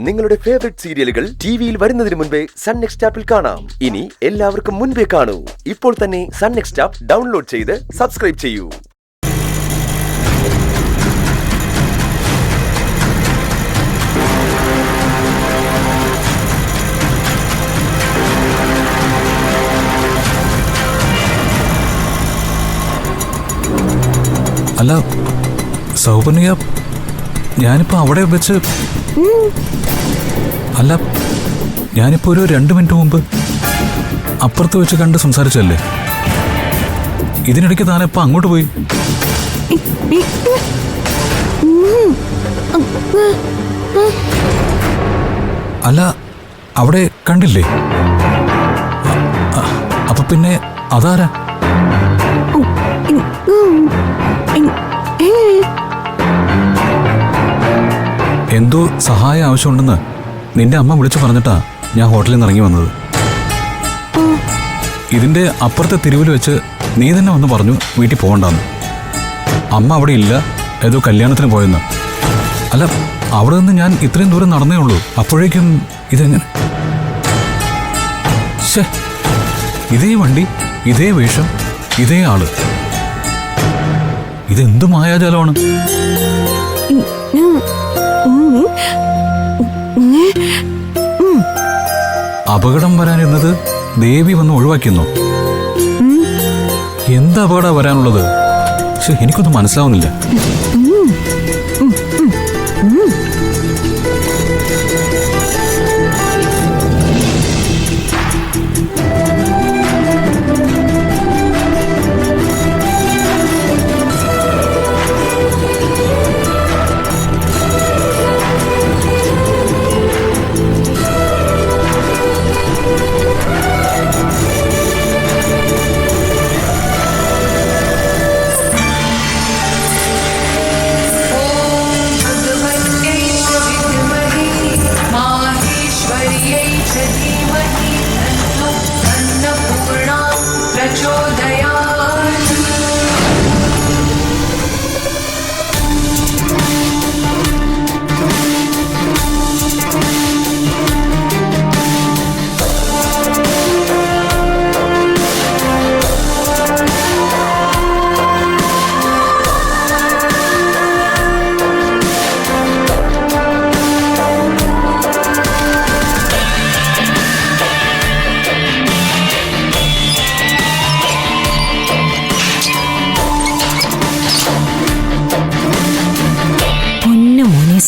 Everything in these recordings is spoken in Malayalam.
നിങ്ങളുടെ ഫേവറേറ്റ് സീരിയലുകൾ ടിവിയിൽ വരുന്നതിന് മുൻപേ സൺ നെക്സ്റ്റ് ആപ്പിൽ കാണാം. ഇനി എല്ലാവർക്കും മുൻപേ കാണൂ. ഇപ്പോൾ തന്നെ സൺ നെക്സ്റ്റ് ആപ്പ് ഡൗൺലോഡ് ചെയ്ത് സബ്സ്ക്രൈബ് ചെയ്യൂ. അല്ല സൗപർണിക, ഞാനിപ്പോ അവിടെ വെച്ച് അല്ല ഞാനിപ്പോ ഒരു 2 മിനിറ്റ് മുമ്പ് അപ്പുറത്ത് വെച്ച് കണ്ട് സംസാരിച്ചല്ലേ. ഇതിനിടയ്ക്ക് താനെപ്പോ അങ്ങോട്ട് പോയി? അല്ല അവിടെ കണ്ടില്ലേ? അപ്പൊ പിന്നെ അതാരാ? എന്തോ സഹായം ആവശ്യമുണ്ടെന്ന് നിന്റെ അമ്മ വിളിച്ചു പറഞ്ഞിട്ടാ ഞാൻ ഹോട്ടലിൽ നിന്ന് ഇറങ്ങി വന്നത്. ഇതിന്റെ അപ്പുറത്തെ തെരുവിൽ വെച്ച് നീ തന്നെ വന്ന് പറഞ്ഞു വീട്ടിൽ പോകണ്ടെന്ന്. അമ്മ അവിടെ ഇല്ല, ഏതോ കല്യാണത്തിന് പോയെന്ന്. അല്ല അവിടെ നിന്ന് ഞാൻ ഇത്രയും ദൂരം നടന്നേ ഉള്ളൂ. അപ്പോഴേക്കും ഇതെങ്ങനെ? ശേ, ഇതേ വണ്ടി, ഇതേ വേഷം, ഇതേ ആള്. ഇതെന്ത് മായാജാലമാണ്? അപകടം വരാനിരുന്നത് ദേവി വന്ന് ഒഴിവാക്കിയെന്നോ? എന്താ അപകടം വരാനുള്ളത്? എനിക്കൊന്നും മനസ്സിലാവുന്നില്ല.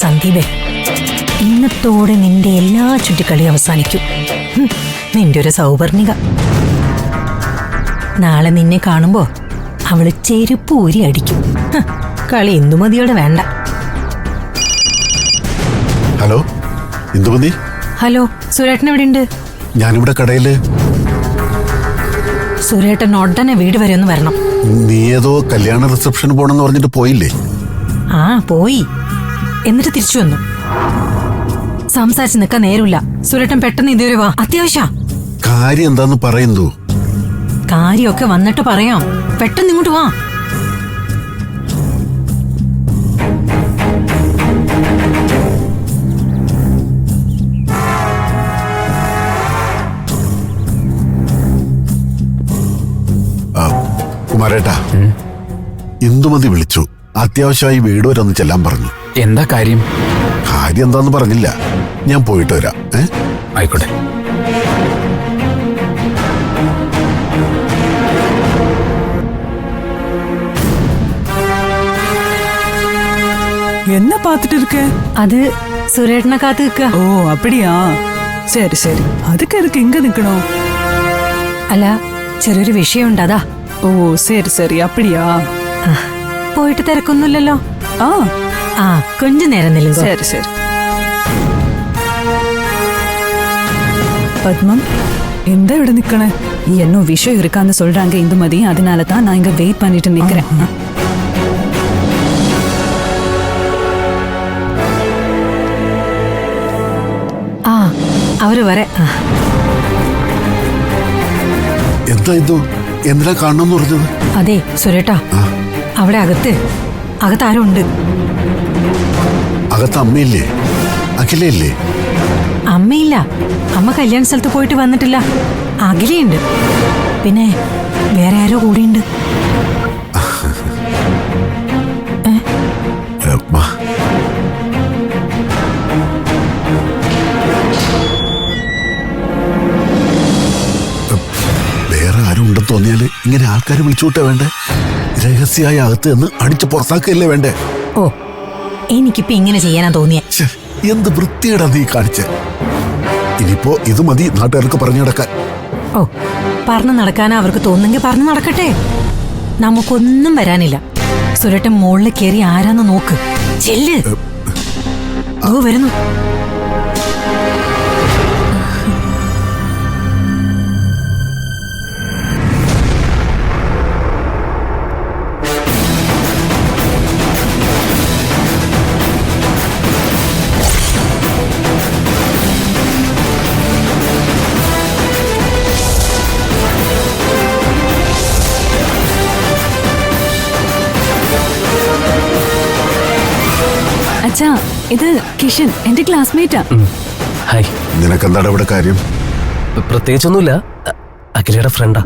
സന്ദീപേ, ഇന്നത്തോടെ നിന്റെ എല്ലാ ചുറ്റിക്കളി അവസാനിക്കും. നിന്റെ ഒരു സൗപർണിക. നാളെ നിന്നെ കാണുമ്പോ അവള് ചെരുപ്പ് ഊരി അടിക്കും. കളി ഇന്ദുമതിയോടെ വേണ്ട. ഹലോ ഇന്ദുമതി. ഹലോ, സുരേട്ടൻ എവിടെ ഉണ്ട്? ഞാനിവിടെ കടയില്. സുരേട്ടൻ ഉടനെ വീട് വരെ ഒന്ന് വരണം. നീ ഏതോ കല്യാണ റിസപ്ഷൻ പോണെന്ന് പറഞ്ഞിട്ട് പോയില്ലേ? ആ പോയി, എന്നിട്ട് തിരിച്ചു വന്നു. സംസാരിച്ച് നിൽക്കാൻ നേരമില്ല. സുരേട്ടൻ പെട്ടെന്ന് ഇതുവരെ വാ, അത്യാവശ്യ. കാര്യം എന്താന്ന് പറയുന്നു? കാര്യമൊക്കെ വന്നിട്ട് പറയാം, പെട്ടെന്ന് ഇങ്ങോട്ട് വാ. കുമാരേട്ടാ, ഇന്ദുമതി വിളിച്ചു. അത്യാവശ്യമായി വീട് വരെ ഒന്ന് ചെല്ലാൻ പറഞ്ഞു. എന്താ കാര്യം? കാര്യം എന്താന്ന് പറഞ്ഞില്ല. ഞാൻ പോയിട്ട് വരാം. ആയിക്കോട്ടെ. என்ன பாத்துட்டு இருக்க? அது சுரேட்டனை காத்து நிக்க. ஓ அப்படியா, சரி சரி. அதுக்கு எதுக்கு இங்க நிக்கணும்? അല്ല, ചെറിയൊരു വിഷയമുണ്ട്, അതാ. ഓ ശരി ശരി, அப்படியா? പോയിട്ട് തിരക്കൊന്നുമില്ലല്ലോ? ആ കൊഞ്ച നേരം നില്ലുക. சரி சரி. பத்மம், எந்த இடம் நிக்கணே? இன்னும் விஷயம் இருக்கான்னு சொல்றாங்க இந்துமதி. அதனால தான் நான் இங்க வெயிட் பண்ணிட்டு நிக்கிறேன். ആ അവര് വരെ. എന്താ ഇതു? എന്തിനാ കാണണമെന്ന് പറഞ്ഞത്? അതെ സുരേട്ടാ, അവിടെ അകത്താരും ഉണ്ട്. അകത്ത് അമ്മയില്ലേ? അഖിലയില്ലേ? അമ്മയില്ല. അമ്മ കല്യാണ സ്ഥലത്ത് പോയിട്ട് വന്നിട്ടില്ല. അഖിലയുണ്ട്. പിന്നെ വേറെ ആരോ കൂടിയുണ്ട്. വാ. വേറെ ആരും ഉണ്ടെന്ന് തോന്നിയാല് ഇങ്ങനെ ആൾക്കാർ വിളിച്ചുവിട്ടേ വേണ്ടേ? രഹസ്യമായ അകത്ത് നിന്ന് അടിച്ച് പുറത്താക്കല്ലേ വേണ്ടേ? ഓ, എനിക്കിപ്പോ ഇങ്ങനെ ചെയ്യാനാ തോന്നിയ. ഛെ, എന്ത് വൃത്തിയുടെ നീ കാണിച്ചേ. ഇനിയിപ്പോ ഇത് മതി നാട്ടുകാർക്ക് പറഞ്ഞു നടക്കാൻ. ഓ, പറഞ്ഞു നടക്കാനാ അവർക്ക് തോന്നുന്നെങ്കിൽ പറഞ്ഞു നടക്കട്ടെ. നമുക്കൊന്നും വരാനില്ല. സുരട്ടൻ മുകളിൽ കയറി ആരാന്ന് നോക്ക്. ചെല്ല്. ഓ, വരുന്നു. അച്ഛാ, ഇത് കിഷൻ, എന്റെ ക്ലാസ്മേറ്റാ. ഹായ്. നിനക്കെന്താണ് ഇവിടെ കാര്യം? പ്രത്യേകിച്ചൊന്നുമില്ല. അഖിലയുടെ ഫ്രണ്ടാ.